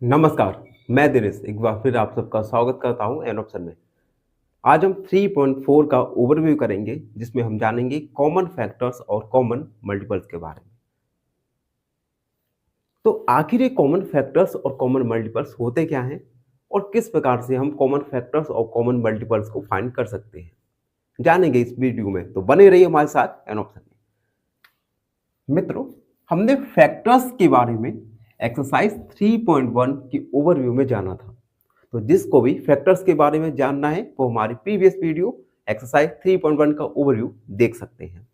नमस्कार, मैं दिनेश एक बार फिर आप सबका स्वागत करता हूं एन ऑप्शन में। आज हम 3.4 का ओवरव्यू करेंगे जिसमें हम जानेंगे कॉमन फैक्टर्स और कॉमन मल्टीपल्स के बारे में। तो आखिर ये कॉमन फैक्टर्स और कॉमन मल्टीपल्स होते क्या हैं और किस प्रकार से हम कॉमन फैक्टर्स और कॉमन मल्टीपल्स को फाइंड कर सकते हैं, जानेंगे इस वीडियो में। तो बने रहिए हमारे साथ एन ऑप्शन में। मित्रों, हमने फैक्टर्स के बारे में एक्सरसाइज 3.1 की ओवरव्यू में जाना था। तो जिसको भी फैक्टर्स के बारे में जानना है वो हमारी प्रीवियस वीडियो एक्सरसाइज 3.1 का ओवरव्यू देख सकते हैं।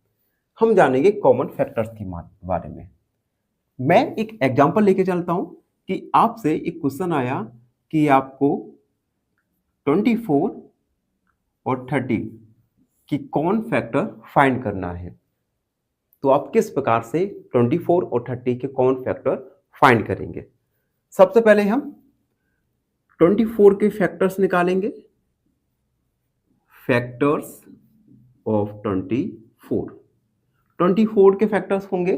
हम जानेंगे कॉमन फैक्टर्स के बारे में। मैं एक एग्जांपल लेके चलता हूं कि आपसे एक क्वेश्चन आया कि आपको 24 और 30 की कॉमन फैक्टर फाइंड करना है। तो आप किस प्रकार से 24 और 30 के कॉमन फैक्टर फाइंड करेंगे? सबसे पहले हम 24 के फैक्टर्स निकालेंगे। फैक्टर्स ऑफ 24 के फैक्टर्स होंगे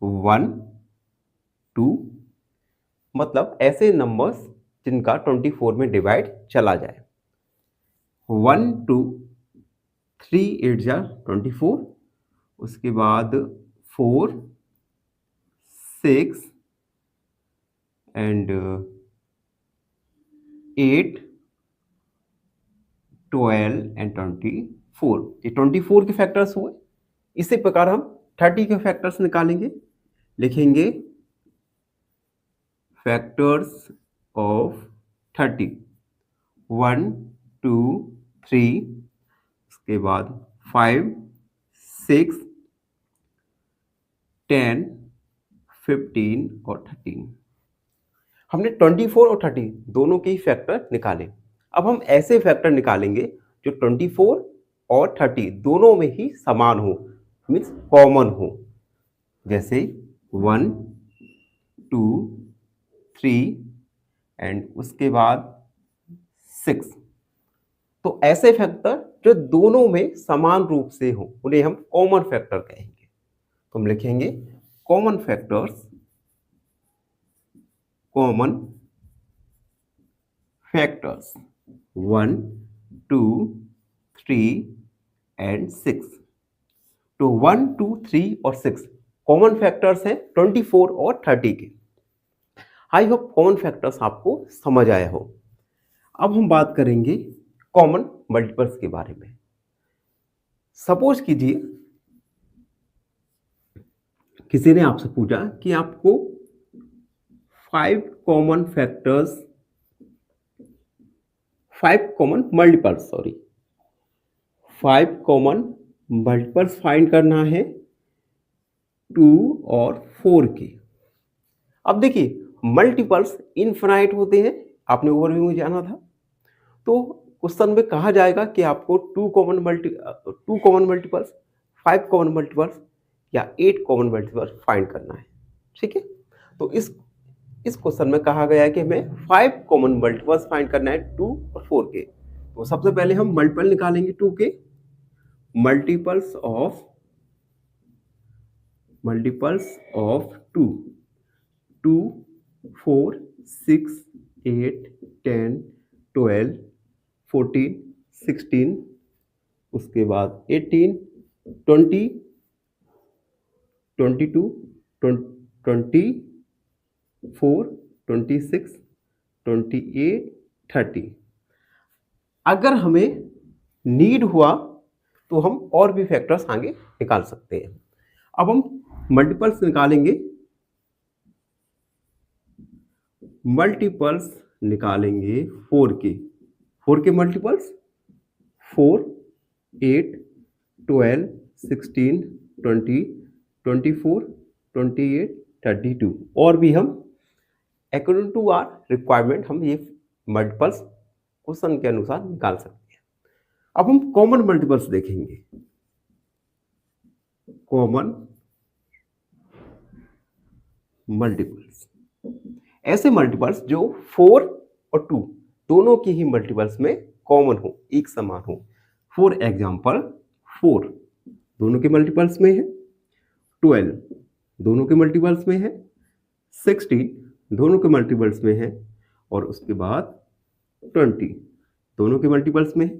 1, 2, मतलब ऐसे नंबर्स जिनका 24 में डिवाइड चला जाए। 1, 2, 3 8 जा 24, उसके बाद 4, 6 एंड 8, 12 एंड 24। ये 24 के फैक्टर्स हुए। इसी प्रकार हम 30 के फैक्टर्स निकालेंगे। लिखेंगे फैक्टर्स ऑफ 30, 1, 2, 3, उसके बाद 5, 6, 10, 15 और 13। हमने 24 और 30 दोनों के ही फैक्टर निकाले। अब हम ऐसे फैक्टर निकालेंगे जो 24 और 30 दोनों में ही समान हो, मीन्स कॉमन हो। जैसे 1, 2, 3 एंड उसके बाद 6। तो ऐसे फैक्टर जो दोनों में समान रूप से हो उन्हें हम कॉमन फैक्टर कहेंगे। तो हम लिखेंगे common factors, common factors 1, 2, 3 and 6। तो 1, 2, 3 और 6 कॉमन फैक्टर्स हैं 24 और 30 के। आई होप कॉमन फैक्टर्स आपको समझ आया हो। अब हम बात करेंगे कॉमन मल्टीपल्स के बारे में। सपोज कीजिए किसी ने आपसे पूछा कि आपको 5 common factors, 5 common multiples find करना है 2 और 4 के। अब देखिए मल्टीपल्स इनफिनाइट होते हैं, आपने ओवरव्यू में जाना था। तो क्वेश्चन में कहा जाएगा कि आपको 2 कॉमन मल्टीपल्स, 5 कॉमन मल्टीपल्स या 8 कॉमन मल्टीपल्स फाइंड करना है। ठीक है, तो इस क्वेश्चन में कहा गया है कि हमें 5 कॉमन मल्टीपल्स फाइंड करना है 2 और 4 के। तो सबसे पहले हम मल्टीपल निकालेंगे 2 के। मल्टीपल्स ऑफ 2, 2, 4, 6, 8, 10, 12, 14, 16, उसके बाद 18, 20, 22, 24, 26, 28, 30। अगर हमें नीड हुआ तो हम और भी फैक्टर्स आगे निकाल सकते हैं। अब हम मल्टीपल्स निकालेंगे। मल्टीपल्स निकालेंगे 4 के। 4 के मल्टीपल्स 4, 8, 12, 16, 20, 24, 28, 32 और भी हम अकॉर्डिंग टू आवर रिक्वायरमेंट हम ये मल्टीपल्स क्वेश्चन के अनुसार निकाल सकते हैं। अब हम कॉमन मल्टीपल्स देखेंगे। कॉमन मल्टीपल्स ऐसे मल्टीपल्स जो 4 और 2 दोनों की ही मल्टीपल्स में कॉमन हो, एक समान हो। फॉर एग्जाम्पल 4 दोनों के मल्टीपल्स में है, 12 दोनों के मल्टीपल्स में है, 16 दोनों के मल्टीपल्स में है, और उसके बाद 20 दोनों के मल्टीपल्स में है।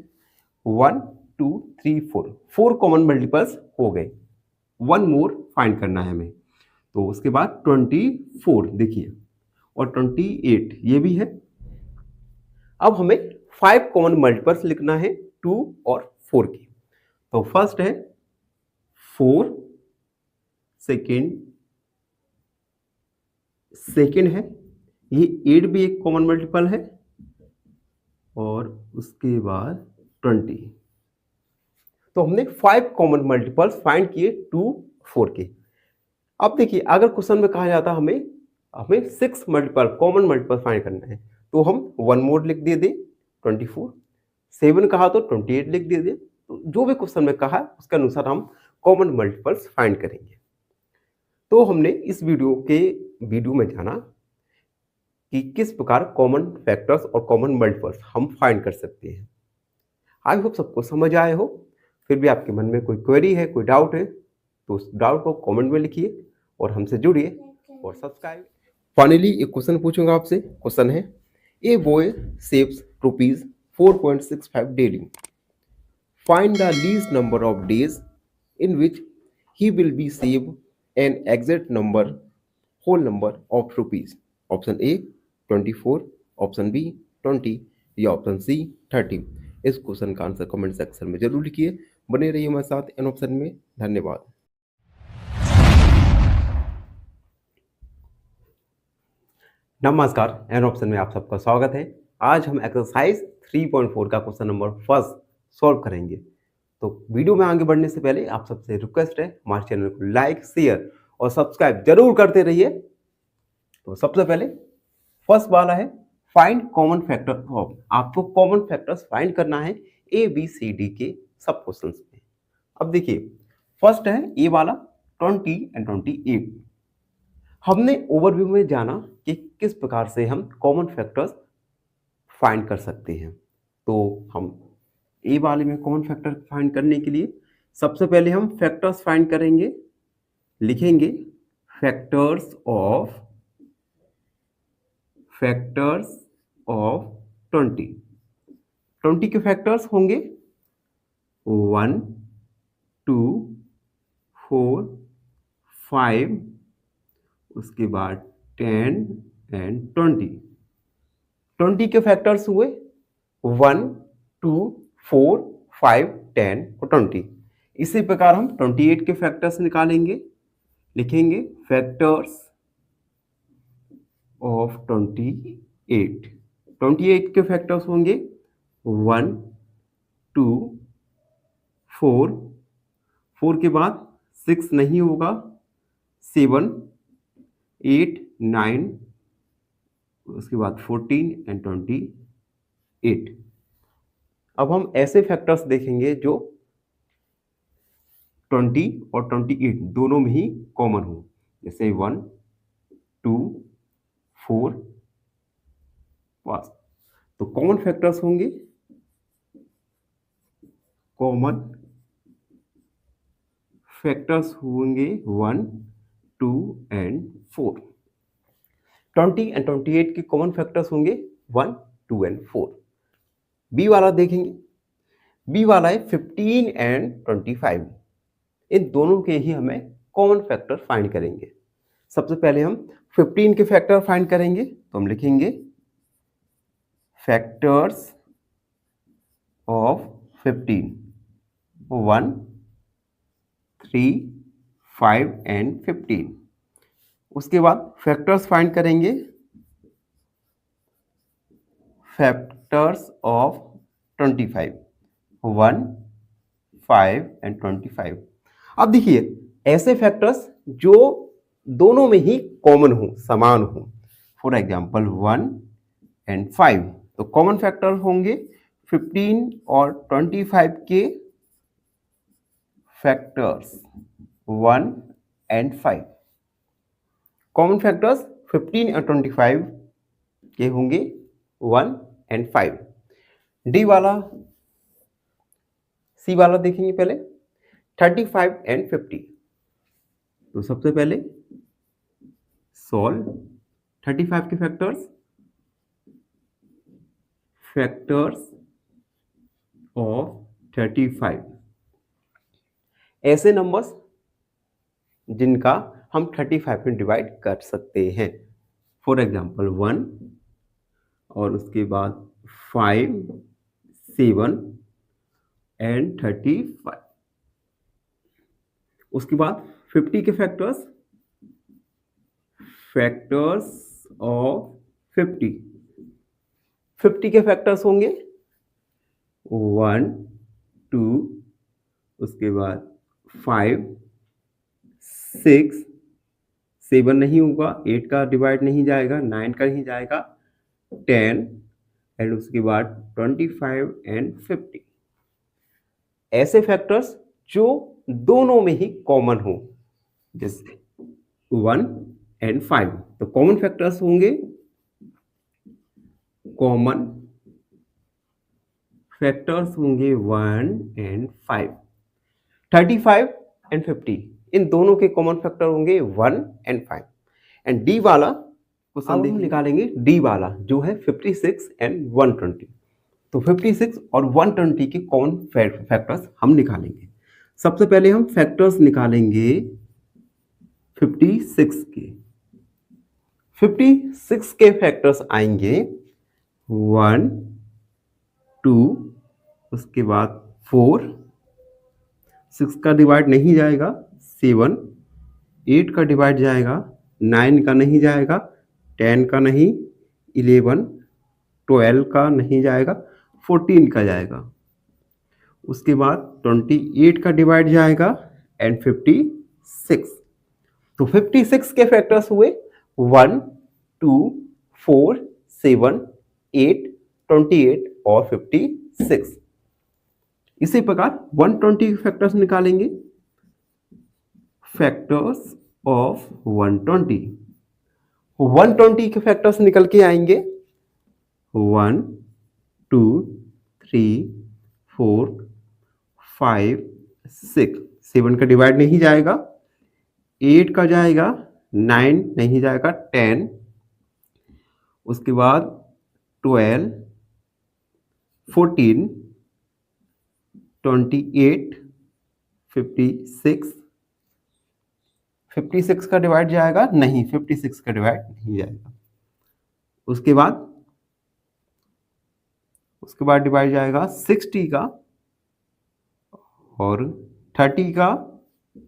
1 2 3 4 कॉमन मल्टीपल्स हो गए। 1 मोर फाइंड करना है हमें, तो उसके बाद 24 देखिए, और 28 ये भी है। अब हमें 5 कॉमन मल्टीपल्स लिखना है 2 और 4 की। तो फर्स्ट है 4, सेकेंड है, ये 8 भी एक कॉमन मल्टीपल है, और उसके बाद 20। तो हमने 5 कॉमन मल्टीपल्स फाइंड किए 2 4 के। अब देखिए, अगर क्वेश्चन में कहा जाता हमें 6 मल्टीपल कॉमन मल्टीपल फाइंड करना है, तो हम 1 मोर लिख दे 24। 7 कहा तो 28 लिख दे। तो जो भी क्वेश्चन में कहा उसके अनुसार हम कॉमन मल्टीपल्स फाइंड करेंगे। तो हमने इस वीडियो में जाना कि किस प्रकार कॉमन फैक्टर्स और कॉमन मल्टीपल्स हम फाइंड कर सकते हैं। आई होप सबको समझ आए हो। फिर भी आपके मन में कोई क्वेरी है, कोई डाउट है, तो उस डाउट को कमेंट में लिखिए और हमसे जुड़िए और सब्सक्राइब। फाइनली एक क्वेश्चन पूछूंगा आपसे। क्वेश्चन है, a boy saves ₹4.65 daily, find the least number of days in which he will be save an exact number whole number of rupees. Option A 24, option B 20 या option C 30। इस question का answer comment section में जरूर लिखिए। बने रहिए हमारे साथ एन ऑप्शन में। धन्यवाद। नमस्कार, एन ऑप्शन में आप सबका स्वागत है। आज हम एक्सरसाइज 3.4 का क्वेश्चन नंबर फर्स्ट सॉल्व करेंगे। तो वीडियो में आगे बढ़ने से पहले आप सबसे रिक्वेस्ट है, हमारे चैनल को लाइक, शेयर और सब्सक्राइब जरूर करते रहिए। तो सबसे पहले फर्स्ट वाला है फाइंड कॉमन फैक्टर ऑफ। आपको कॉमन फैक्टर्स फाइंड करना है ए बी सी डी के सब क्वेश्चंस में। अब देखिए, फर्स्ट है ए वाला 20 एंड 28। हमने ओवरव्यू में जाना कि किस प्रकार से हम कॉमन फैक्टर्स फाइंड कर सकते हैं। तो हम ए वाले में कॉमन फैक्टर फाइंड करने के लिए सबसे पहले हम फैक्टर्स फाइंड करेंगे। लिखेंगे फैक्टर्स ऑफ 20। 20 के फैक्टर्स होंगे 1 2 4 5, उसके बाद 10 एंड 20। 20 के फैक्टर्स हुए 1 2 4 5 10 और 20। इसी प्रकार हम 28 के फैक्टर्स निकालेंगे। लिखेंगे फैक्टर्स ऑफ 28। 28 के फैक्टर्स होंगे 1 2 4, 4 के बाद 6 नहीं होगा, 7 8 9, उसके बाद 14 एंड 28। अब हम ऐसे फैक्टर्स देखेंगे जो 20 और 28 दोनों में ही कॉमन हो, जैसे 1 2 4 5। तो कॉमन फैक्टर्स होंगे, कॉमन फैक्टर्स होंगे 1 2 एंड 4। 20 एंड 28 के कॉमन फैक्टर्स होंगे 1 2 एंड 4। बी वाला देखेंगे, बी वाला है 15 एंड 25। इन दोनों के ही हमें कॉमन फैक्टर फाइंड करेंगे। सबसे पहले हम 15 के फैक्टर फाइंड करेंगे। तो हम लिखेंगे फैक्टर्स ऑफ 15, 1 3 5 एंड 15। उसके बाद फैक्टर्स फाइंड करेंगे, फैक्टर्स ऑफ 25, 1 5 एंड 25। अब देखिए, ऐसे फैक्टर्स जो दोनों में ही कॉमन हो, समान हो। For example 1 and 5। तो कॉमन फैक्टर होंगे 15 और 25 के फैक्टर्स 1 एंड 5। कॉमन फैक्टर्स 15 और 25 के होंगे 1 एंड 5। डी वाला, सी वाला देखेंगे पहले 35 एंड 50। तो सबसे पहले सॉल्व 35 के फैक्टर्स ऑफ 35 ऐसे नंबर्स जिनका हम 35 में डिवाइड कर सकते हैं। फॉर एग्जाम्पल 1 और उसके बाद 5, 7 एंड 35। उसके बाद 50 के फैक्टर्स ऑफ 50 के फैक्टर्स होंगे 1, 2, उसके बाद 5, 6, 7 नहीं होगा, 8 का डिवाइड नहीं जाएगा, 9 का नहीं जाएगा, 10 एंड उसके बाद 25 एंड 50। ऐसे फैक्टर्स जो दोनों में ही कॉमन हो, जैसे 1 एंड 5। तो कॉमन फैक्टर्स होंगे, कॉमन फैक्टर्स होंगे 1 एंड 5। 35 एंड 50 इन दोनों के कॉमन फैक्टर होंगे 1 एंड 5। एंड डी वाला को हम निकालेंगे, डी वाला जो है 56 एंड 120। तो 56 और 120 के कॉमन फैक्टर्स हम निकालेंगे। सबसे पहले हम फैक्टर्स निकालेंगे 56 के। 56 के फैक्टर्स आएंगे 1, 2, उसके बाद 4, 6 का डिवाइड नहीं जाएगा, 7, 8 का डिवाइड जाएगा, 9 का नहीं जाएगा, 10 का नहीं, 11, 12 का नहीं जाएगा, 14 का जाएगा। उसके बाद 28 का डिवाइड जाएगा एंड 56। तो 56 के फैक्टर्स हुए 1, 2, 4, 7, 8, 28 और 56। इसी प्रकार 120 के फैक्टर्स निकालेंगे, फैक्टर्स ऑफ 120। 120 के फैक्टर्स निकल के आएंगे 1, 2, 3, 4, 5, 6। 7 का डिवाइड नहीं जाएगा, 8 का जाएगा, 9 नहीं जाएगा, 10, उसके बाद 12, 14, 28, 56। 56 का डिवाइड जाएगा नहीं, 56 का डिवाइड नहीं जाएगा। उसके बाद डिवाइड जाएगा 60 का और 30 का,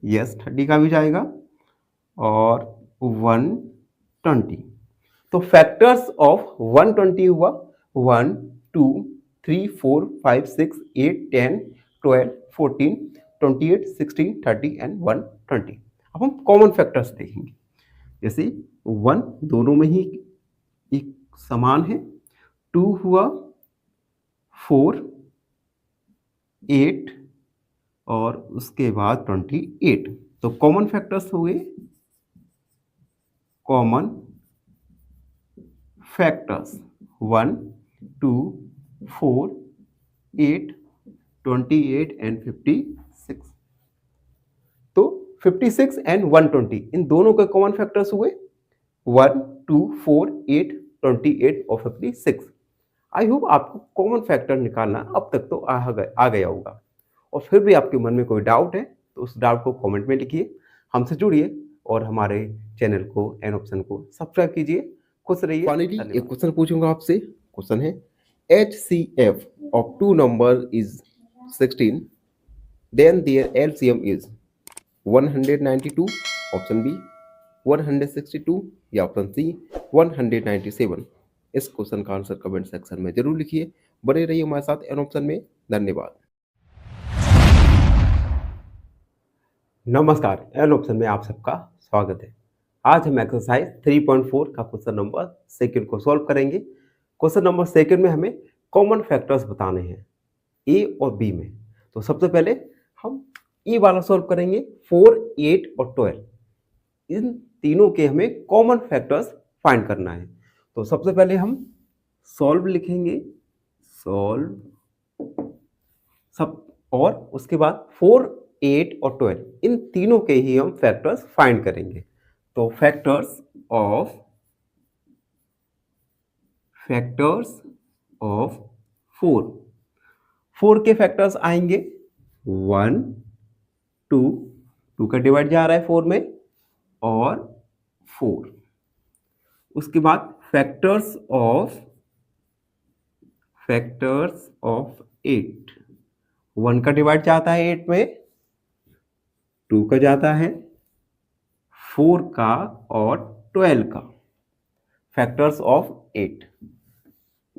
यस 30 का भी जाएगा, और 120। तो फैक्टर्स ऑफ 120 हुआ 1, 2, 3, 4, 5, 6, 8, 10, 12, 14, 28, 16, 30 एंड 120। अब हम कॉमन फैक्टर्स देखेंगे। जैसे 1 दोनों में ही एक समान है, 2 हुआ 4, 8 और उसके बाद 28। तो कॉमन फैक्टर्स हुए, कॉमन फैक्टर्स 1, 2, 4, 8, 28 एंड 56। तो 56 एंड 120 इन दोनों के कॉमन फैक्टर्स हुए 1, 2, 4, 8, 28 और 56। आई होप आपको कॉमन फैक्टर निकालना अब तक तो आ गया होगा। और फिर भी आपके मन में कोई डाउट है तो उस डाउट को कमेंट में लिखिए, हमसे जुड़िए और हमारे चैनल को एन ऑप्शन को सब्सक्राइब कीजिए। खुश रहिए। फाइनली एक क्वेश्चन पूछूंगा आपसे। क्वेश्चन है HCF of two number is 16, then their LCM is 192, option B 162 या ऑप्शन सी 197। इस क्वेश्चन का आंसर कमेंट सेक्शन में जरूर लिखिए। बने रहिए हमारे साथ एन ऑप्शन में। धन्यवाद। नमस्कार, एन ऑप्शन में आप सबका स्वागत है। आज हम एक्सरसाइज 3.4 का क्वेश्चन नंबर सेकंड को सॉल्व करेंगे। क्वेश्चन नंबर सेकंड में हमें कॉमन फैक्टर्स बताने हैं ए और बी में। तो सबसे पहले हम ई वाला सॉल्व करेंगे। 4, 8 और 12 इन तीनों के हमें कॉमन फैक्टर्स फाइंड करना है। तो सबसे पहले हम सॉल्व लिखेंगे, सॉल्व सब, और उसके बाद 4, 8 और 12 इन तीनों के ही हम फैक्टर्स फाइंड करेंगे। तो फैक्टर्स ऑफ फैक्टर्स ऑफ 4। 4 के फैक्टर्स आएंगे 1, 2, 2 का डिवाइड जा रहा है 4 में, और 4। उसके बाद फैक्टर्स ऑफ 8। 1 का डिवाइड जाता है 8 में, 2 का जाता है, 4 का और 12 का। Factors of 8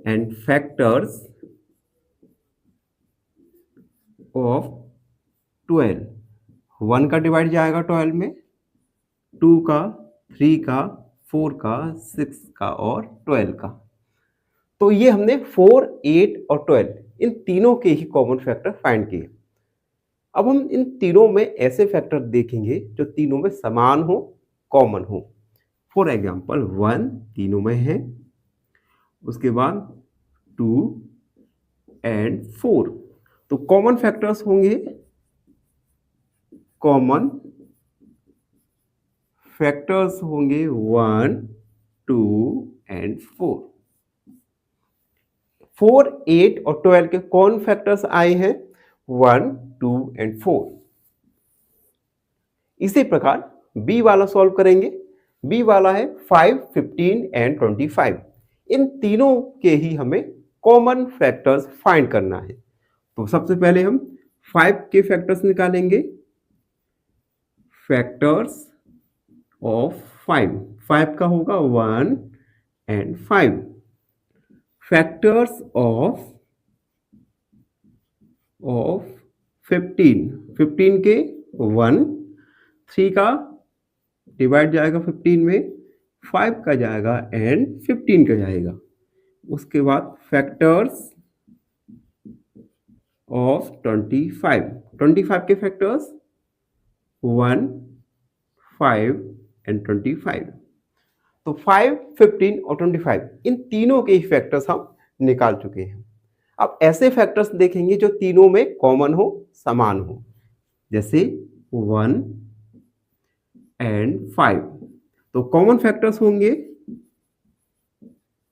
and factors of 12। 1 का डिवाइड जाएगा 12 में, 2 का, 3 का, 4 का, 6 का और 12 का। तो ये हमने 4, 8 और 12 इन तीनों के ही कॉमन फैक्टर फाइंड किए। अब हम इन तीनों में ऐसे फैक्टर देखेंगे जो तीनों में समान हो, कॉमन हो। फॉर एग्जाम्पल 1 तीनों में है, उसके बाद 2 एंड 4। तो कॉमन फैक्टर्स होंगे, कॉमन फैक्टर्स होंगे 1, 2 एंड 4। 4, 8 और 12 के कौन फैक्टर्स आए हैं 1, 2 एंड 4। इसी प्रकार बी वाला सॉल्व करेंगे। बी वाला है 5, 15 एंड 25। इन तीनों के ही हमें कॉमन फैक्टर्स फाइंड करना है। तो सबसे पहले हम 5 के फैक्टर्स निकालेंगे। फैक्टर्स ऑफ 5, 5 का होगा 1 एंड 5। फैक्टर्स ऑफ 15, 15 के 1, 3 का डिवाइड जाएगा 15 में, 5 का जाएगा एंड 15 का जाएगा। उसके बाद फैक्टर्स ऑफ 25, 25 के फैक्टर्स 1, 5 एंड 25। तो 5, 15 और 25 इन तीनों के ही फैक्टर्स हम निकाल चुके हैं। अब ऐसे फैक्टर्स देखेंगे जो तीनों में कॉमन हो, समान हो, जैसे 1 एंड 5। तो कॉमन फैक्टर्स होंगे,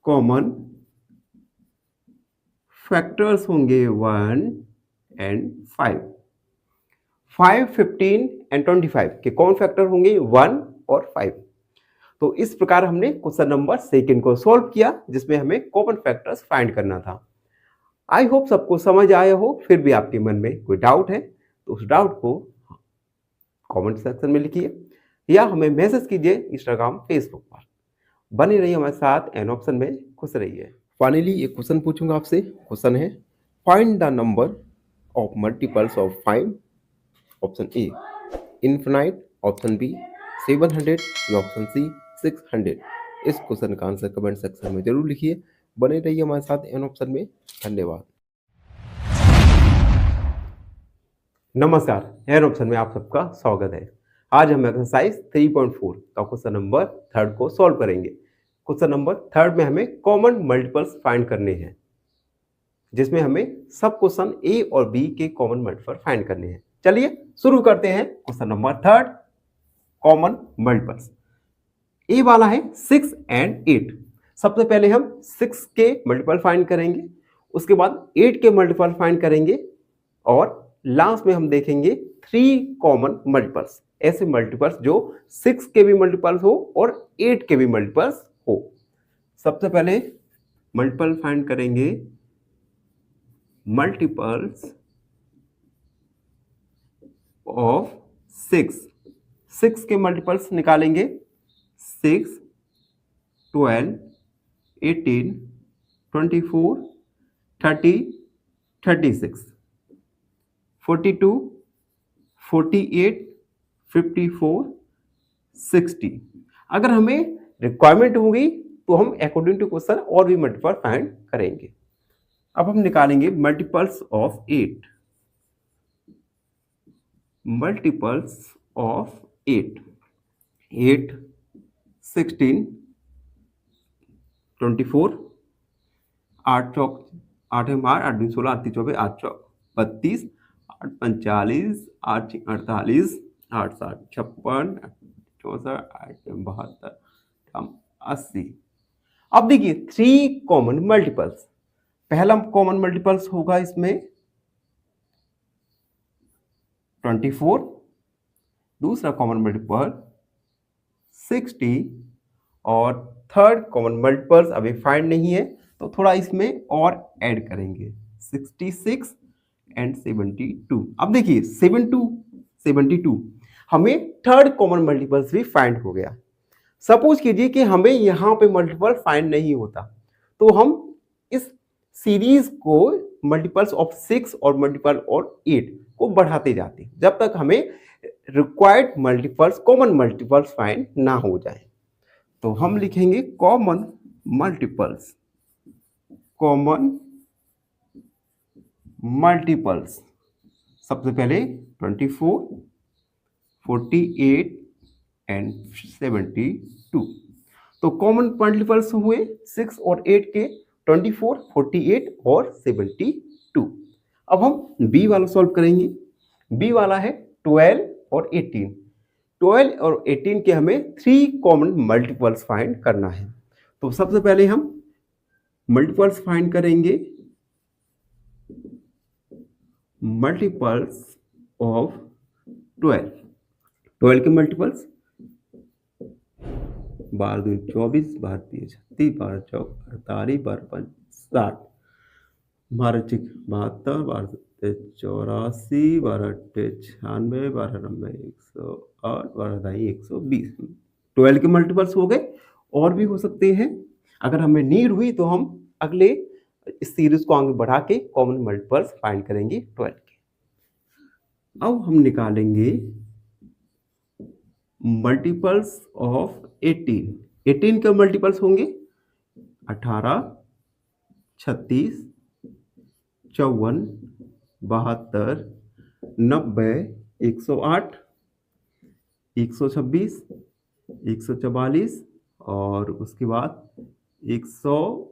कॉमन फैक्टर्स होंगे 1 एंड 5। 5, 15 एंड 25 के कौन फैक्टर होंगे 1 और 5। तो इस प्रकार हमने क्वेश्चन नंबर 2 को सॉल्व किया, जिसमें हमें कॉमन फैक्टर्स फाइंड करना था। आई होप सबको समझ आया हो। फिर भी आपके मन में कोई डाउट है तो उस डाउट को कमेंट सेक्शन में लिखिए या हमें मैसेज कीजिए इंस्टाग्राम, फेसबुक पर। बने रहिए हमारे साथ एन ऑप्शन में, खुश रहिए। फाइनली एक क्वेश्चन पूछूंगा आपसे। क्वेश्चन है find the number of multiples of 5। Option A infinite, option B 700 या ऑप्शन सी 600। इस क्वेश्चन का आंसर कमेंट सेक्शन में जरूर लिखिए। बने रहिए हमारे साथ एन ऑप्शन में। धन्यवाद। नमस्कार, एन ऑप्शन में आप सबका स्वागत है। आज हम एक्सरसाइज 3.4 का क्वेश्चन नंबर 3 को सॉल्व करेंगे। क्वेश्चन नंबर 3 में हमें कॉमन मल्टीपल्स फाइंड करने हैं, जिसमें हमें सब क्वेश्चन ए और बी के कॉमन मल्टीपल फाइंड करने हैं। चलिए शुरू करते हैं। Question number 3 common multiples. A वाला है 6 एंड 8। सबसे पहले हम 6 के मल्टीपल फाइंड करेंगे, उसके बाद 8 के मल्टीपल फाइंड करेंगे और लास्ट में हम देखेंगे 3 कॉमन मल्टीपल्स, ऐसे मल्टीपल्स जो 6 के भी मल्टीपल्स हो और 8 के भी मल्टीपल्स हो। सबसे पहले मल्टीपल फाइंड करेंगे, मल्टीपल्स ऑफ 6। 6 के मल्टीपल्स निकालेंगे। 6, 12, 18, 24, 30, 36, 42, 48, 54, 60। अगर हमें रिक्वायरमेंट होगी तो हम अकॉर्डिंग टू क्वेश्चन और भी मल्टीपल फाइंड करेंगे। अब हम निकालेंगे मल्टीपल्स ऑफ 8। मल्टीपल्स ऑफ 8, 8, 16, 24, 8 चौक 8 मार 8 16 8 24 8 चौक 32, 8 45, 8 48, 8 7 56, 64, 8 72, 80। अब देखिए 3 कॉमन मल्टीपल्स, पहला कॉमन मल्टीपल्स होगा इसमें 24, दूसरा कॉमन मल्टीपल 60 और थर्ड कॉमन मल्टीपल्स अभी फाइंड नहीं है तो थोड़ा इसमें और ऐड करेंगे 66 एंड 72। अब देखिए 72 हमें थर्ड कॉमन मल्टीपल्स भी फाइंड हो गया। सपोज कीजिए कि हमें यहाँ पे मल्टीपल फाइंड नहीं होता तो हम इस सीरीज को मल्टीपल्स ऑफ 6 और मल्टीपल और 8 को बढ़ाते जाते जब तक हमें required multiples common multiples find ना हो जाए। तो हम लिखेंगे कॉमन मल्टीपल्स सबसे पहले 24, 48 एंड 72। तो कॉमन मल्टीपल्स हुए 6 और 8 के 24, 48 और 72। अब हम बी वाला सॉल्व करेंगे। बी वाला है 12 और 18। 12 और 18 के हमें 3 कॉमन मल्टीपल्स फाइंड करना है। तो सबसे पहले हम मल्टीपल्स फाइंड करेंगे, मल्टीपल्स ऑफ 12 के मल्टीपल्स 12 दूनी 24, 12 तीन 36, 12 चौक 48, 12 पंच 60, 12 चिक 72, 12 सत्ते 84, 12 अट्ठे 96, 12 नब्बे 108, 12 ढाई 120। 12 के मल्टीपल्स हो गए, और भी हो सकते हैं। अगर हमें नीड हुई तो हम अगले इस सीरीज को आगे बढ़ा के कॉमन मल्टीपल्स फाइंड करेंगे 12 के। अब हम निकालेंगे मल्टीपल्स ऑफ 18। 18 के मल्टीपल्स होंगे 18, 36, 54, 72, 90, 108, 126, 144 और उसके बाद 162,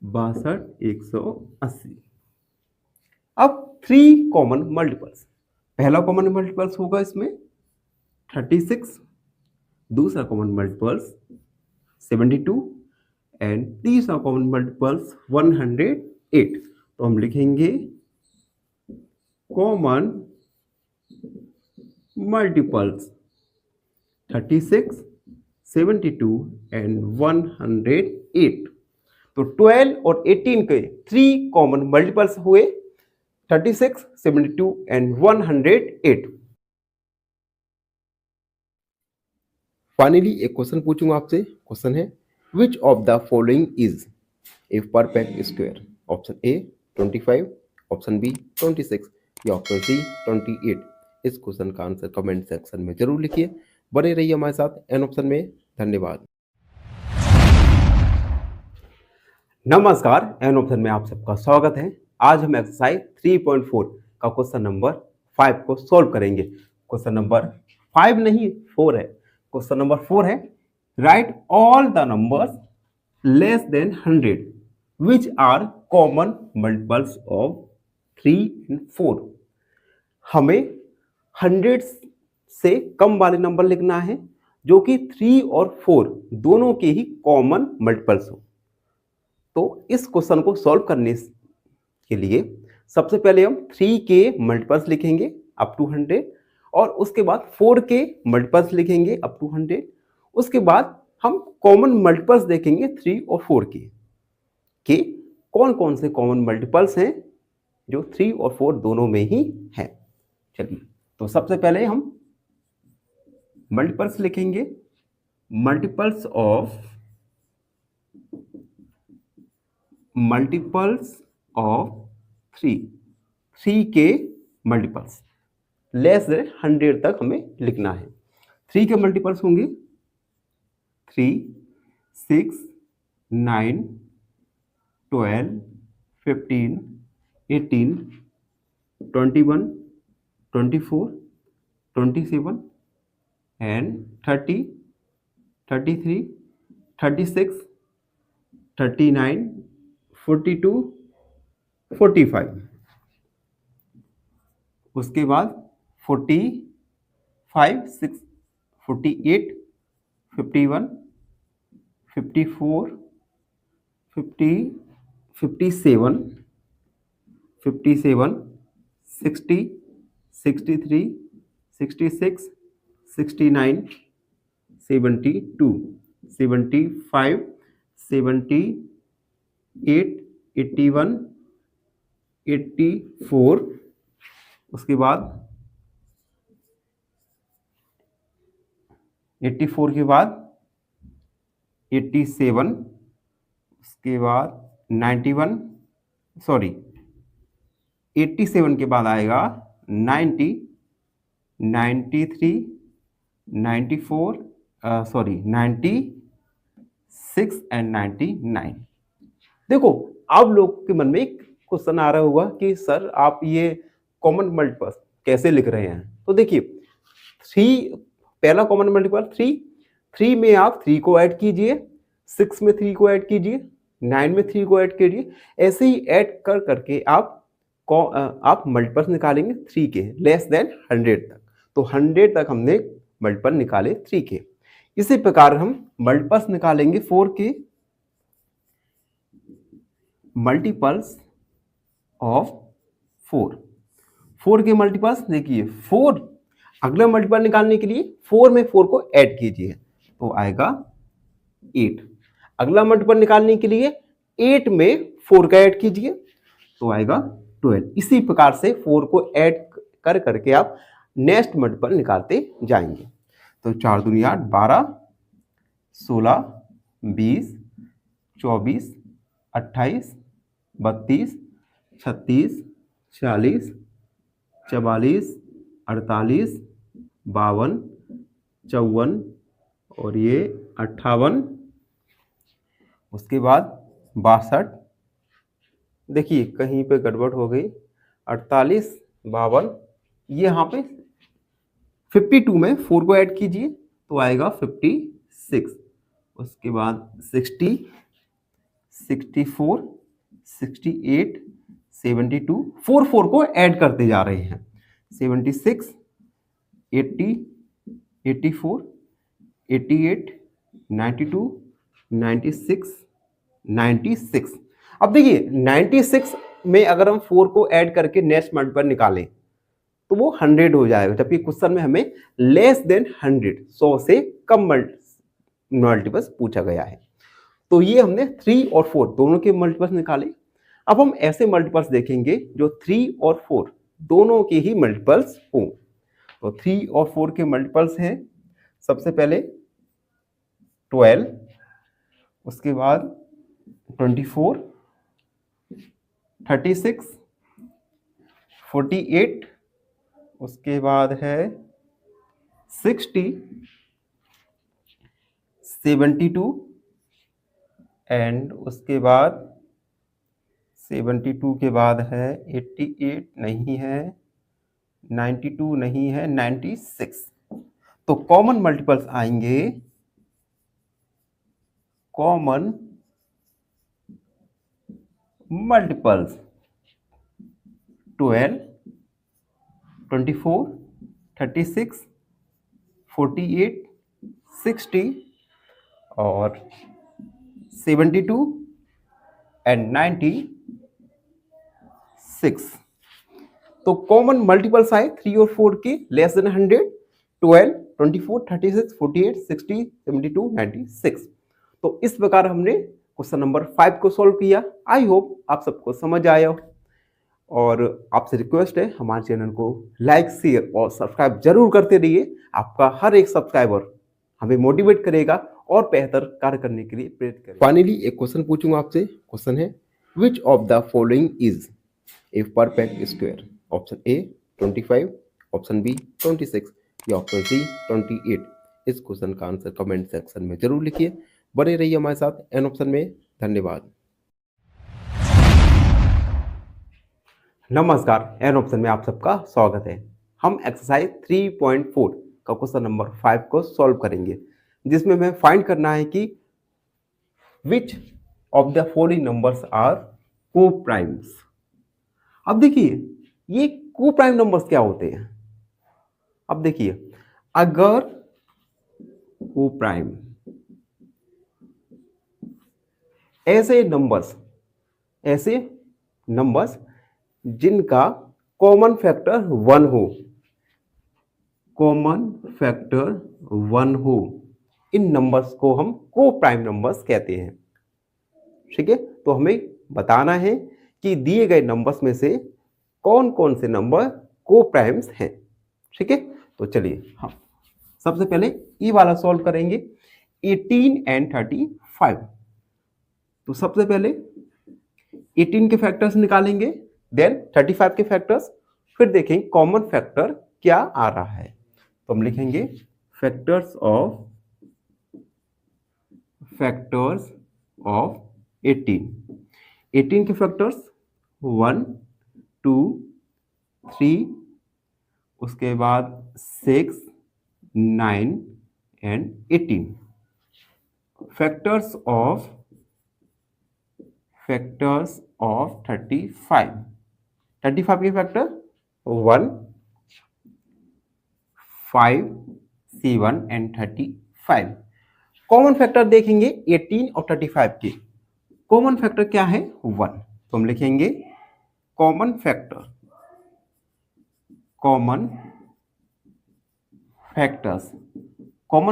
180। अब 3 कॉमन मल्टीपल्स, पहला कॉमन मल्टीपल्स होगा इसमें 36, दूसरा कॉमन मल्टीपल्स 72 एंड तीसरा कॉमन मल्टीपल्स 108। तो हम लिखेंगे कॉमन मल्टीपल्स 36, 72 एंड 108। तो 12 और 18 के 3 कॉमन मल्टीपल्स हुए 36, 72 एंड 108। फाइनली एक क्वेश्चन पूछूंगा आपसे। क्वेश्चन है which of the following is a perfect square? Option A 25, option B 26 या ऑप्शन सी 28। इस क्वेश्चन का आंसर कमेंट सेक्शन में जरूर लिखिए। बने रहिए हमारे साथ एन ऑप्शन में। धन्यवाद। नमस्कार, एन ऑप्शन में आप सबका स्वागत है। आज हम एक्सरसाइज 3.4 का क्वेश्चन नंबर 5 को सॉल्व करेंगे। क्वेश्चन नंबर 5 नहीं 4 है। क्वेश्चन नंबर 4 है write all the numbers less than 100 which are common multiples of 3 and 4। हमें 100 से कम वाले नंबर लिखना है जो कि 3 और 4 दोनों के ही कॉमन मल्टीपल्स हो। तो इस क्वेश्चन को सॉल्व करने के लिए सबसे पहले हम 3 के मल्टीपल्स लिखेंगे अप टू 100 और उसके बाद 4 के मल्टीपल्स लिखेंगे अप टू 100। उसके बाद हम कॉमन मल्टीपल्स देखेंगे 3 और 4 के कौन कौन से कॉमन मल्टीपल्स हैं जो 3 और 4 दोनों में ही हैं। चलिए, तो सबसे पहले हम मल्टीपल्स लिखेंगे। मल्टीपल्स ऑफ 3 के मल्टीपल्स लेस देन 100 तक हमें लिखना है। 3 के मल्टीपल्स होंगे 3, 6, 9, 12, 15, 18, 21, 24, 27 and 30, 33, 36, 39, 42, 45। उसके बाद 45, 48, 51, 54, 50, 57, 57, 60, 63, 66, 69, 72, 75, 78, 81, 84, उसके बाद 84 के बाद 87, उसके बाद 91, सॉरी 87 के बाद आएगा 90, 93, 94, सॉरी 96 एंड 99। देखो आप लोग के मन में एक क्वेश्चन आ रहा होगा कि सर आप ये कॉमन मल्टीपल कैसे लिख रहे हैं। तो देखिए 3, पहला कॉमन मल्टीपल 3 में आप 3 को ऐड कीजिए, 6 में 3 को ऐड कीजिए, 9 में 3 को ऐड कीजिए, ऐसे ही ऐड कर करके आप मल्टीपल्स निकालेंगे 3 के लेस देन 100 तक। तो 100 तक हमने मल्टीपल निकाले 3 के। इसी प्रकार हम मल्टीपल्स निकालेंगे 4 के, मल्टीपल्स ऑफ 4 के मल्टीपल्स देखिए 4, अगला मल्टीपल निकालने के लिए 4 में 4 को ऐड कीजिए तो आएगा 8। अगला मल्टीपल निकालने के लिए 8 में 4 का ऐड कीजिए तो आएगा 12। इसी प्रकार से 4 को ऐड कर करके आप नेक्स्ट मल्टीपल निकालते जाएंगे। तो 4 दूनी 8, 12, 16, 20, 24, 28, 32, 36, 40, 44, 48, 52, 54 और ये 58, उसके बाद 62, देखिए कहीं पे गड़बड़ हो गई, 48, 52, ये यहाँ पे 52 में 4 को ऐड कीजिए तो आएगा 56, उसके बाद 60, 64, 68, 72, 4 को ऐड करते जा रहे हैं, 76, 80, 84, 88, 92, 96, 96। अब देखिए 96 में अगर हम 4 को ऐड करके नेक्स्ट मल्टीपल निकालें तो वो 100 हो जाएगा, जबकि क्वेश्चन में हमें लेस देन 100, 100 से कम मल्टीपल्स पूछा गया है। तो ये हमने 3 और 4 दोनों के मल्टीपल्स निकाले। अब हम ऐसे मल्टीपल्स देखेंगे जो 3 और 4 दोनों के ही मल्टीपल्स हों। तो 3 और 4 के मल्टीपल्स हैं, सबसे पहले 12, उसके बाद 24, 36, 48, उसके बाद है 60, 72 एंड उसके बाद 72 के बाद है 88 नहीं है, 92 नहीं है, 96। तो कॉमन मल्टीपल्स आएंगे, कॉमन मल्टीपल्स 12, 24, 36, 48, 60 और 72 एंड 96। तो कॉमन मल्टीपल्स आए 3 और 4 के लेस देन 100, 12, 24, 36, 48, 60, 72, 96। तो इस प्रकार हमने क्वेश्चन नंबर 5 को सॉल्व किया। आई होप आप सबको समझ आया हो, और आपसे रिक्वेस्ट है हमारे चैनल को लाइक, शेयर और सब्सक्राइब जरूर करते रहिए। आपका हर एक सब्सक्राइबर हमें मोटिवेट करेगा और बेहतर कार्य करने के लिए प्रेरित करेगा। फाइनली एक क्वेश्चन पूछूंगा आपसे। क्वेश्चन है, which of the following is a perfect square? Option A 25, option B 26 या ऑप्शन सी 28। इस क्वेश्चन का आंसर कमेंट सेक्शन में जरूर लिखिए। बने रहिए हमारे साथ एन ऑप्शन में। धन्यवाद। नमस्कार, एन ऑप्शन में आप सबका स्वागत है। हम एक्सरसाइज 3.4 का क्वेश्चन नंबर 5 को सॉल्व करेंगे, जिसमें हमें फाइंड करना है कि which of the following numbers are coprimes. अब देखिए ये को प्राइम नंबर्स क्या होते हैं। अब देखिए अगर को प्राइम ऐसे नंबर्स जिनका कॉमन फैक्टर 1 हो, इन नंबर्स को हम को प्राइम नंबर्स कहते हैं। ठीक है, तो हमें बताना है कि दिए गए नंबर्स में से कौन कौन से नंबर को प्राइम्स हैं। ठीक है, तो चलिए हम सबसे पहले ये वाला सॉल्व करेंगे, 18 एंड 35। तो सबसे पहले 18 के फैक्टर्स निकालेंगे, देन 35 के फैक्टर्स, फिर देखेंगे कॉमन फैक्टर क्या आ रहा है। तो हम लिखेंगे फैक्टर्स ऑफ 18 के फैक्टर्स 1 2 3, उसके बाद 6 9 एंड 18। फैक्टर्स ऑफ 35 के फैक्टर 1 5 7 एंड 35। कॉमन फैक्टर देखेंगे 18 और 35 के। कॉमन फैक्टर क्या है? 1। तो हम लिखेंगे कॉमन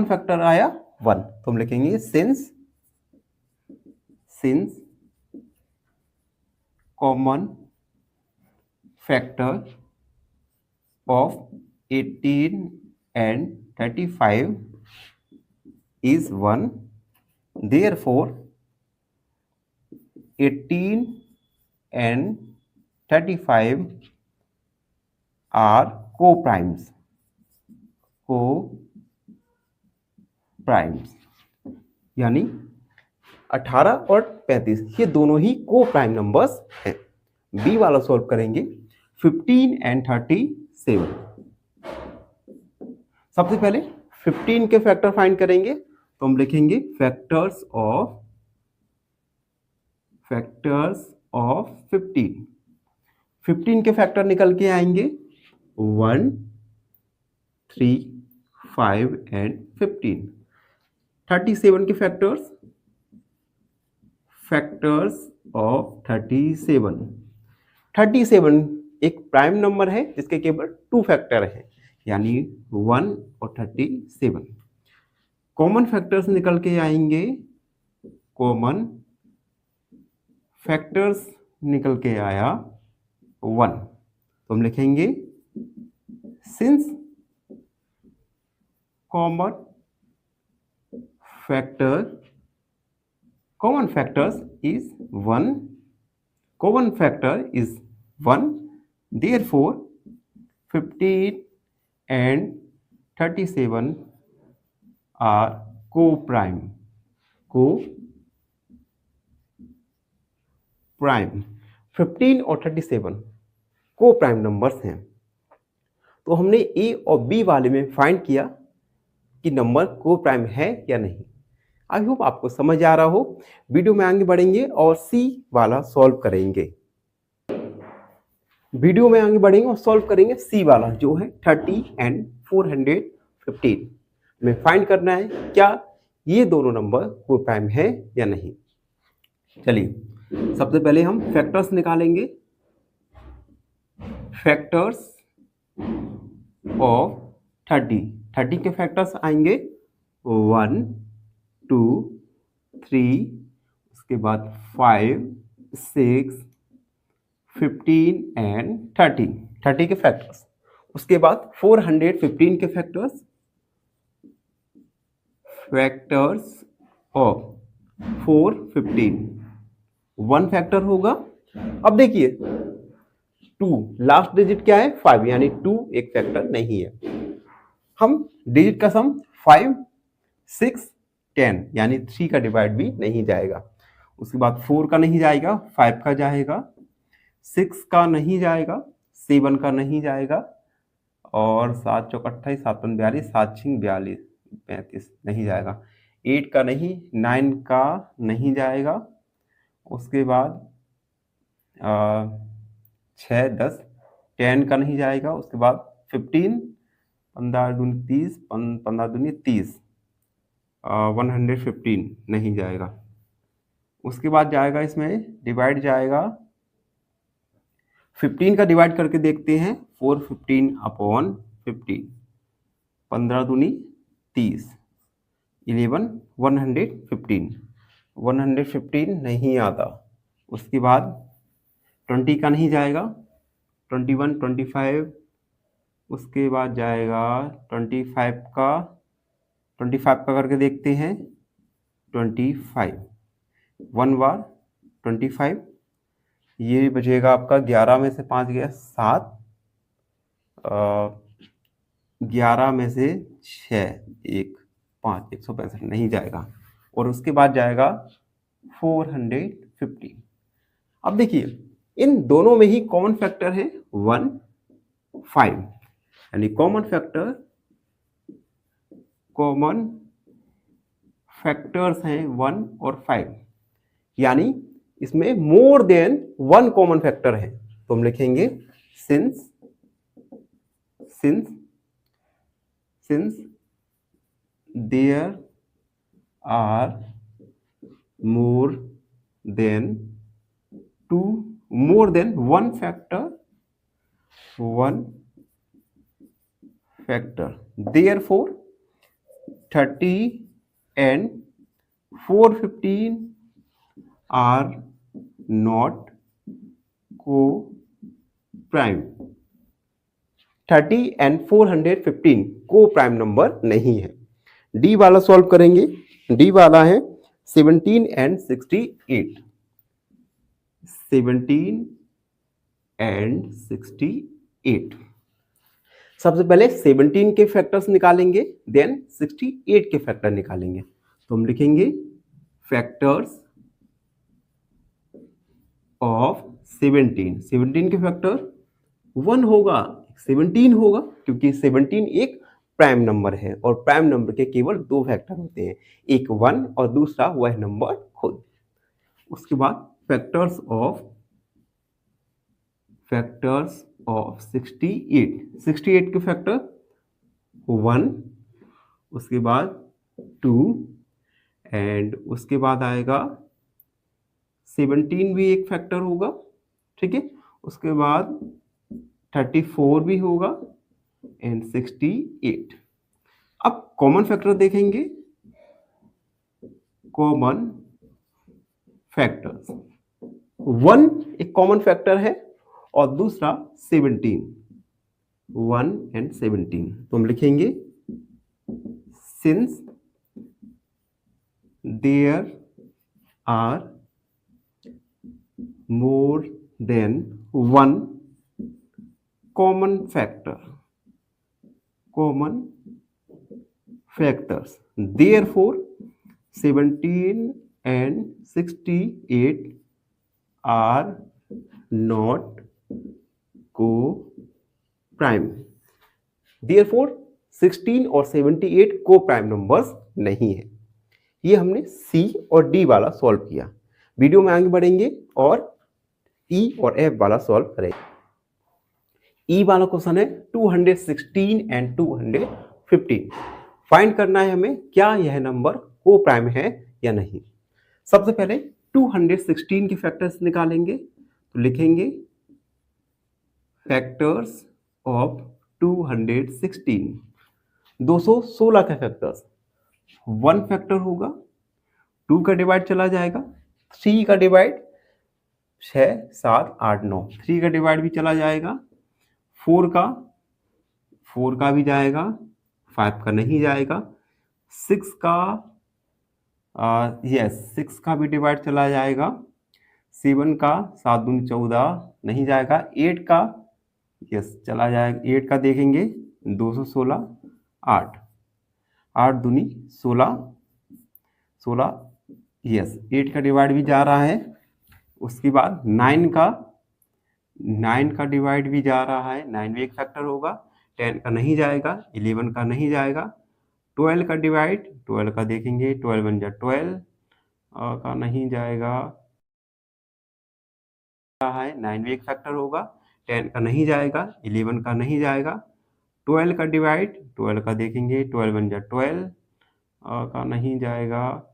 फैक्टर आया 1, तो हम लिखेंगे since common factor of 18 and 35 is 1, therefore 18 and 35 are co-primes। यानी 18 और 35 ये दोनों ही को प्राइम नंबर्स हैं। बी वाला सॉल्व करेंगे 15 एंड 37। सबसे पहले 15 के फैक्टर फाइंड करेंगे, तो हम लिखेंगे फैक्टर्स ऑफ 15 के फैक्टर निकल के आएंगे 1 3 5 एंड 15। 37 के फैक्टर्स ऑफ 37 एक प्राइम नंबर है जिसके केवल 2 फैक्टर हैं, यानी 1 और 37। कॉमन फैक्टर्स निकल के आएंगे, निकल के आया 1, तो हम लिखेंगे since common factor is 1, therefore 15 and 37 are co-prime। 15 और 37 को प्राइम नंबर्स हैं। तो हमने ए और बी वाले में फाइंड किया कि नंबर को प्राइम है या नहीं। आई होप आपको समझ आ रहा हो। वीडियो में आगे बढ़ेंगे और सी वाला सॉल्व करेंगे। वीडियो में आगे बढ़ेंगे और सॉल्व करेंगे सी वाला जो है 30 एंड 415 में फाइंड करना है क्या ये दोनों नंबर को प्राइम है या नहीं। चलिए सबसे पहले हम फैक्टर्स निकालेंगे। फैक्टर्स ऑफ 30 के फैक्टर्स आएंगे 1 2 3, उसके बाद 5 6 15 एंड 30 के फैक्टर्स। उसके बाद 415 के फैक्टर्स ऑफ 415 1 फैक्टर होगा। अब देखिए 2 लास्ट डिजिट क्या है 5, यानी 2 एक फैक्टर नहीं है। हम डिजिट का सम 5 6 10 यानी 3 का डिवाइड भी नहीं जाएगा। उसके बाद 4 का नहीं जाएगा, 5 का जाएगा, 6 का नहीं जाएगा, 7 का नहीं जाएगा, और 7 चौक 28 7 पंच 42 7 छिंग 42 35 नहीं जाएगा। 8 का नहीं, 9 का नहीं जाएगा। उसके बाद 6 10 10 का नहीं जाएगा। उसके बाद 15 15 दूनी 30 15 दूनी 30 115 नहीं जाएगा। उसके बाद जाएगा इसमें डिवाइड जाएगा 15 का डिवाइड करके देखते हैं 415/15 15 दूनी 30 11 115 नहीं आता। उसके बाद 20 का नहीं जाएगा 21 25 उसके बाद जाएगा 25 का करके देखते हैं 25 1 बार 25 ये बचेगा आपका 11 में से 5 गया 7 11 में से 6 1 5 165 नहीं जाएगा। और उसके बाद जाएगा 450। अब देखिए इन दोनों में ही कॉमन फैक्टर है 1 5 यानी कॉमन फैक्टर्स हैं 1 और 5 यानी इसमें मोर देन 1 कॉमन फैक्टर है। तो हम लिखेंगे since there are more than 1 factor therefore 30 and 415 are not co-prime। 30 and 415 को प्राइम नंबर नहीं है। डी वाला सॉल्व करेंगे। डी वाला है 17 and 68। 17 and 68 सबसे पहले 17 के फैक्टर्स निकालेंगे देन 68 के फैक्टर निकालेंगे। तो हम लिखेंगे फैक्टर्स ऑफ 17 के फैक्टर 1 होगा 17 होगा क्योंकि 17 एक प्राइम नंबर है और प्राइम नंबर के केवल 2 फैक्टर होते हैं, एक 1 और दूसरा वह नंबर खुद। उसके बाद फैक्टर्स ऑफ 68 के फैक्टर 1 उसके बाद 2 एंड उसके बाद आएगा 17 भी एक फैक्टर होगा, ठीक है। उसके बाद 34 भी होगा एंड 68। अब कॉमन फैक्टर देखेंगे। कॉमन फैक्टर्स 1 एक कॉमन फैक्टर है और दूसरा 17 1 and 17। तो हम लिखेंगे since there are more than 1 common factors therefore 17 and 68 are not co-prime। therefore 16 और 78 को प्राइम नंबर्स नहीं है। ये हमने सी और डी वाला सॉल्व किया। वीडियो में आगे बढ़ेंगे और ई और एफ वाला सॉल्व करेंगे। ई वाला क्वेश्चन है 216 एंड 215। फाइंड करना है हमें क्या यह नंबर को प्राइम है या नहीं। सबसे पहले 216 के फैक्टर्स निकालेंगे। तो लिखेंगे फैक्टर्स ऑफ 216 216 के फैक्टर्स 1 फैक्टर होगा, 2 का डिवाइड चला जाएगा, 3 का डिवाइड 6 7 8 9, 3 का डिवाइड भी चला जाएगा, 4 का भी जाएगा, 5 का नहीं जाएगा, 6 का 6 का भी डिवाइड चला जाएगा, 7 का 7 दूनी 14 नहीं जाएगा, 8 का चला जाएगा, 8 का देखेंगे 216 8 दूनी 16 8 का डिवाइड भी जा रहा है। उसके बाद 9 का डिवाइड भी जा रहा है, 9 भी एक फैक्टर होगा, 10 का नहीं जाएगा, 11 का नहीं जाएगा, 12 का डिवाइड 12 का देखेंगे 12 बन जा 12 का नहीं जाएगा है, 9 भी एक फैक्टर होगा, 10 का नहीं जाएगा, 11 का नहीं जाएगा, 12 का डिवाइड 12 का देखेंगे 12 बन जा 12 का नहीं जाएगा,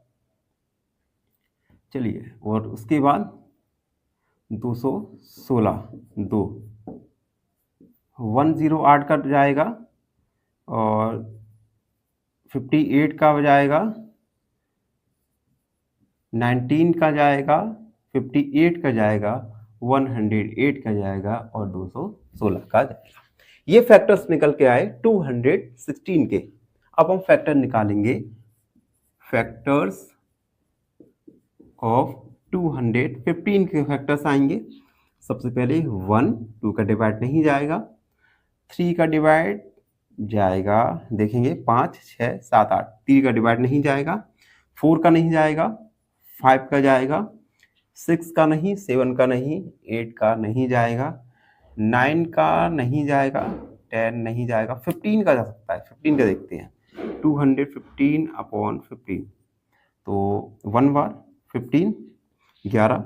चलिए, और उसके बाद 216 2 108 का जाएगा और 58 का जाएगा, 19 का जाएगा, 58 का जाएगा, 108 का जाएगा और 216 का जाएगा। ये फैक्टर्स निकल के आए 216 के। अब हम फैक्टर निकालेंगे, फैक्टर्स ऑफ 215 के फैक्टर्स आएंगे। सबसे पहले 1 2 का डिवाइड नहीं जाएगा, 3 का डिवाइड जाएगा, देखेंगे 5 6 7 8, 3 का डिवाइड नहीं जाएगा, 4 का नहीं जाएगा, 5 का जाएगा, 6 का नहीं, 7 का नहीं, 8 का नहीं जाएगा, 9 का नहीं जाएगा, 10 नहीं जाएगा, 15 का जा सकता है। 15 का देखते हैं, 215 अपॉन 15, तो 1 बार 15, 11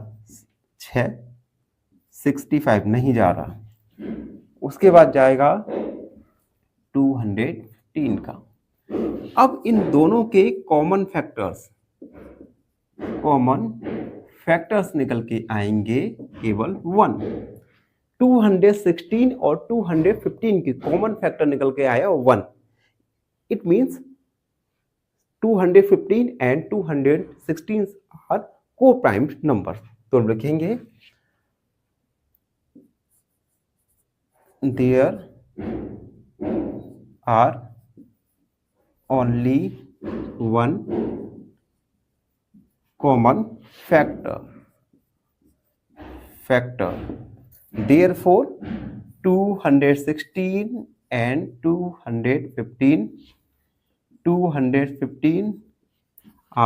6 65 नहीं जा रहा। उसके बाद जाएगा 215 का। अब इन दोनों के कॉमन फैक्टर्स निकल के आएंगे केवल 1। 216 और 215 की कॉमन फैक्टर निकल के आया 1। It means 215 and 216 are co-primed number. तो हम लिखेंगे there are only one common factor. Therefore 216 and 215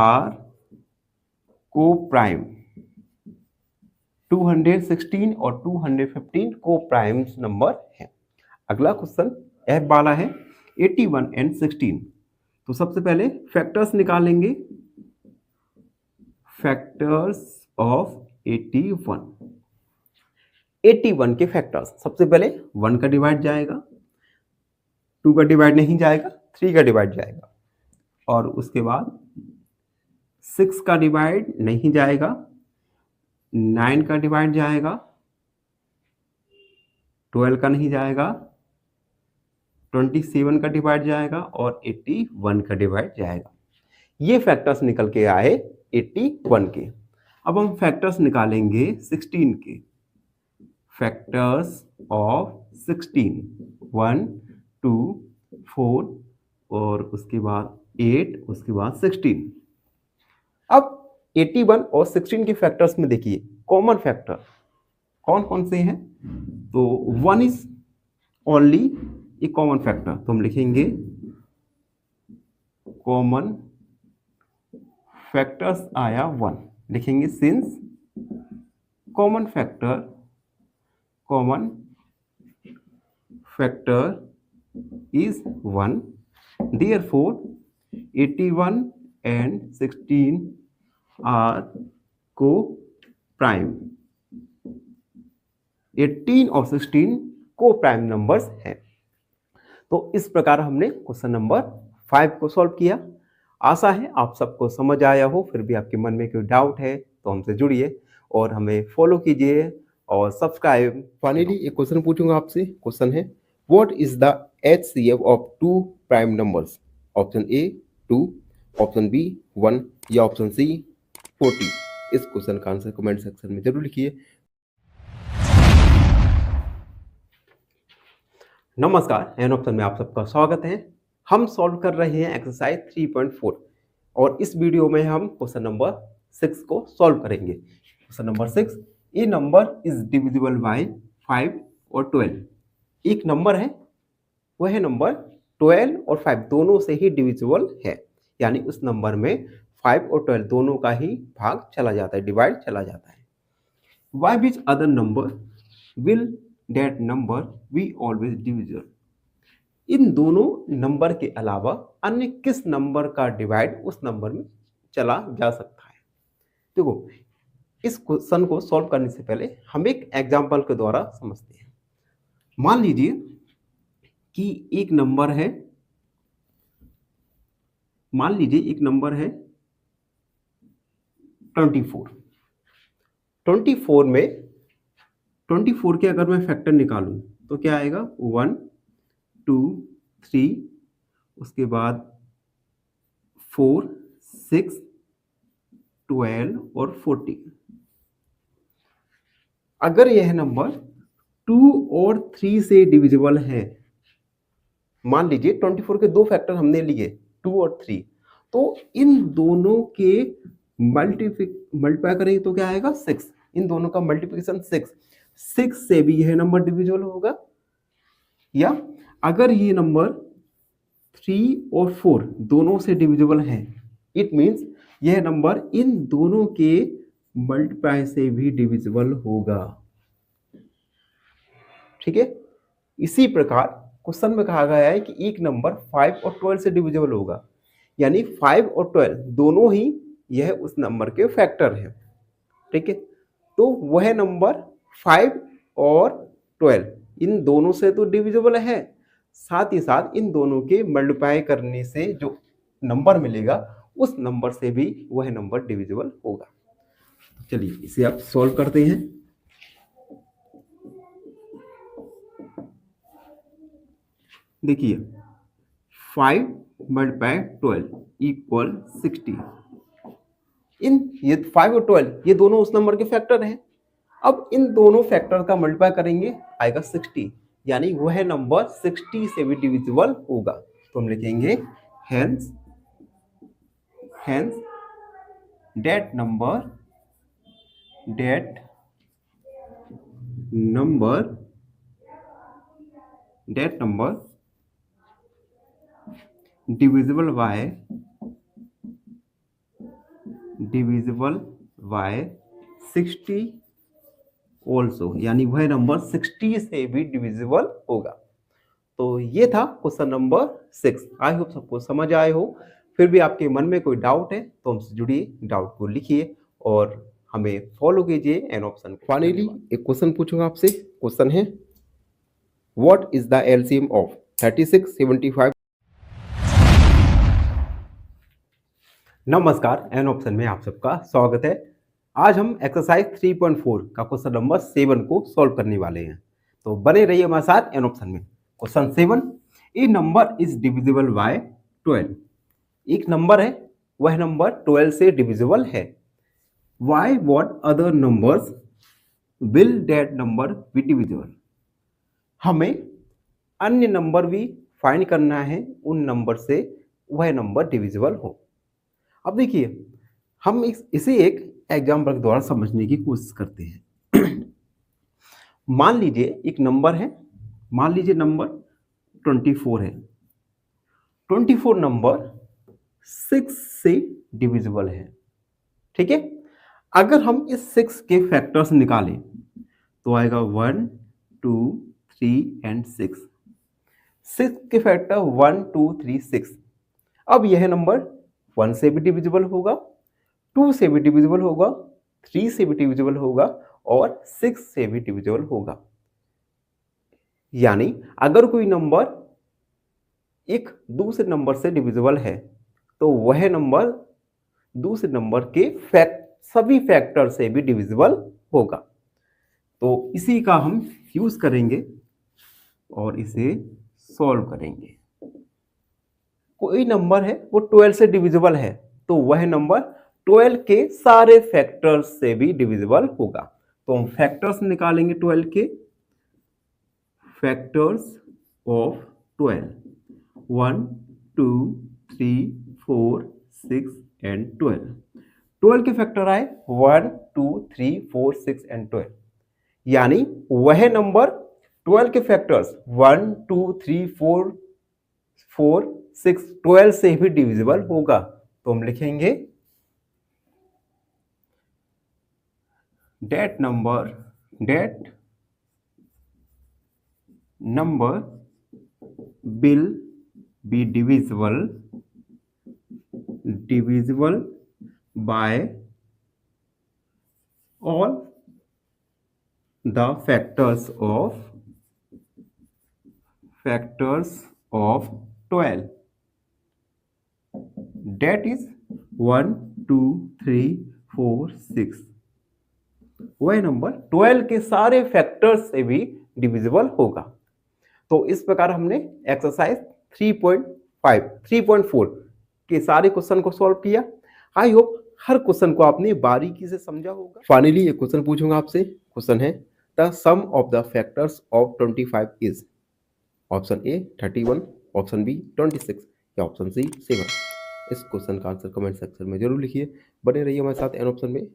are co-prime। 216 और 215 को प्राइम्स नंबर है। अगला क्वेश्चन F वाला है 81 एंड 16। तो सबसे पहले फैक्टर्स निकालेंगे, फैक्टर्स ऑफ 81 के फैक्टर्स। सबसे पहले 1 का डिवाइड जाएगा, 2 का डिवाइड नहीं जाएगा, 3 का डिवाइड जाएगा, और उसके बाद 6 का डिवाइड नहीं जाएगा, 9 का डिवाइड जाएगा, 12 का नहीं जाएगा, 27 का डिवाइड जाएगा और 81 का डिवाइड जाएगा। ये फैक्टर्स निकल के आए 81 के। अब हम फैक्टर्स निकालेंगे 16 के। फैक्टर्स ऑफ 16, 1 2 4 और उसके बाद 8, उसके बाद 16। अब 81 और 16 के फैक्टर्स में देखिए कॉमन फैक्टर कौन कौन से हैं। तो 1 is only a common factor, तो हम लिखेंगे कॉमन फैक्टर्स आया 1, लिखेंगे since common factor is 1, therefore 81 and 16 are coprime. 18 और 16 को प्राइम नंबर्स हैं। तो इस प्रकार हमने क्वेश्चन नंबर 5 को सॉल्व किया। आशा है आप सबको समझ आया हो। फिर भी आपके मन में कोई डाउट है तो हमसे जुड़िए और हमें फॉलो कीजिए और सब्सक्राइब। फाइनली एक क्वेश्चन पूछूंगा आपसे। क्वेश्चन है, what is the HCF of 2 prime numbers? Option A 2, option B 1 या ऑप्शन सी 40। इस क्वेश्चन का आंसर कमेंट सेक्शन में जरूर लिखिए। नमस्कार, एन ऑप्शन में आप सबका स्वागत है। हम सॉल्व कर रहे हैं एक्सरसाइज 3.4 और इस वीडियो में हम क्वेश्चन नंबर 6 को सॉल्व करेंगे। Question number 6, A number is divisible by 5 और 12। एक नंबर है, वह नंबर 12 और 5 दोनों से ही डिविजिबल है, यानी उस नंबर में 5 और 12 दोनों का ही भाग चला जाता है, डिवाइड चला जाता है। By which other number will that number be always divisible? इन दोनों नंबर के अलावा अन्य किस नंबर का डिवाइड उस नंबर में चला जा सकता है? देखो, इस क्वेश्चन को सॉल्व करने से पहले हम एक एग्जांपल के द्वारा समझते हैं। मान लीजिए कि एक नंबर है, 24। 24 में 24 के अगर मैं फैक्टर निकालूं तो क्या आएगा 1 2 3 उसके बाद 4 6 12 और 14। अगर यह नंबर 2 और 3 से डिविजिबल है, मान लीजिए 24 के दो फैक्टर हमने लिए 2 और 3, तो इन दोनों के मल्टीप्लाई करेंगे तो क्या आएगा 6। इन दोनों का मल्टीप्लिकेशन 6 से भी यह नंबर डिविजिबल होगा। या अगर ये नंबर 3 और 4 दोनों से डिविजिबल है, इट मीन्स यह नंबर इन दोनों के मल्टीप्लाई से भी डिविजिबल होगा। ठीक है, इसी प्रकार क्वेश्चन में कहा गया है कि एक नंबर 5 और 12 से डिविजिबल होगा, यानी 5 और 12 दोनों ही यह उस नंबर के फैक्टर हैं। ठीक है, तो वह नंबर 5 और 12 इन दोनों से तो डिविजिबल है, साथ ही साथ इन दोनों के मल्टीप्लाई करने से जो नंबर मिलेगा उस नंबर से भी वह नंबर डिविजिबल होगा। चलिए इसे आप सॉल्व करते हैं। देखिए 5 मल्टीप्लाई 12 इक्वल 60। ये 5 और 12 ये दोनों उस नंबर के फैक्टर हैं। अब इन दोनों फैक्टर का मल्टीप्लाई करेंगे आएगा 60, यानी वह नंबर 60 से भी डिविजिबल होगा। तो हम लिखेंगे hence that number divisible by 60 also, यानी वह नंबर 60 से भी डिविजिबल होगा। तो ये था क्वेश्चन नंबर 6। आई होप सबको समझ आए हो। फिर भी आपके मन में कोई डाउट है तो हमसे जुड़िए, डाउट को लिखिए और हमें फॉलो कीजिए एन ऑप्शन। फाइनली एक क्वेश्चन पूछूंगा आपसे। क्वेश्चन है what is the LCM of 36, 75। नमस्कार, एन ऑप्शन में आप सबका स्वागत है। आज हम एक्सरसाइज 3.4 का क्वेश्चन नंबर 7 को सॉल्व करने वाले हैं, तो बने रहिए हमारे साथ एन ऑप्शन में। Question 7, A number is divisible by 12। एक नंबर है, वह नंबर 12 से डिविजिबल है। Why what other numbers will that number be divisible. हमें अन्य नंबर भी फाइंड करना है उन नंबर से वह नंबर डिविजिबल हो। अब देखिए हम इसे एक एग्जाम्पल के द्वारा समझने की कोशिश करते हैं। मान लीजिए एक नंबर है, मान लीजिए नंबर 24 है। 24 नंबर 6 से डिविजिबल है। ठीक है, अगर हम इस 6 के फैक्टर्स निकालें तो आएगा 1 2 3 एंड 6। 6 के फैक्टर 1 2 3 6। अब यह नंबर 1 से भी डिविजिबल होगा, 2 से भी डिविजिबल होगा, 3 से भी डिविजिबल होगा और 6 से भी डिविजिबल होगा। यानी अगर कोई नंबर एक दूसरे नंबर से डिविजिबल है तो वह नंबर दूसरे नंबर के सभी फैक्टर से भी डिविजिबल होगा। तो इसी का हम यूज करेंगे और इसे सॉल्व करेंगे। कोई नंबर है वो 12 से डिविजिबल है तो वह नंबर 12 के सारे फैक्टर्स से भी डिविजिबल होगा। तो हम फैक्टर्स निकालेंगे 12 के। Factors of 12 1 2 3 4 6 and 12। 12 के फैक्टर आए 1 2 3 4 6 एंड 12, यानी वह नंबर 12 के फैक्टर्स 1 2 3 4 6 12 से भी डिविजिबल होगा। तो हम लिखेंगे that number will be divisible by all the factors of 12, that is 1 2 3 4 6 वह नंबर 12 के सारे फैक्टर्स से भी डिविजिबल होगा। तो इस प्रकार हमने एक्सरसाइज 3.5 3.4 के सारे क्वेश्चन को सॉल्व किया। आई होप हर क्वेश्चन को आपने बारीकी से समझा होगा। फाइनली एक क्वेश्चन पूछूंगा आपसे। क्वेश्चन है the sum of the factors of 25 is option A 31, option B 26 या ऑप्शन सी 7। इस क्वेश्चन का आंसर कमेंट सेक्शन में जरूर लिखिए। बने रहिए हमारे साथ एन ऑप्शन में।